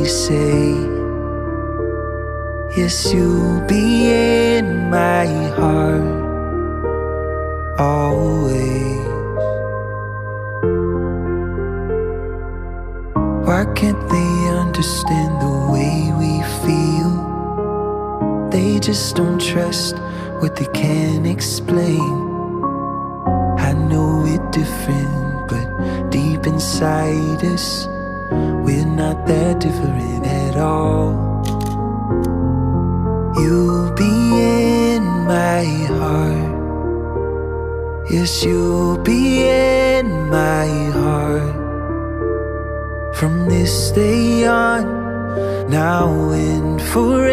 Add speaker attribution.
Speaker 1: we say. Yes, you'll be in my heart always. Why can't they understand the way we feel? They just don't trust what they can't explain. I know we're different, but deep inside us, we're not that different at all. You'll be in my heart. Yes, you'll be in my heart. From this day on, now and forevermore.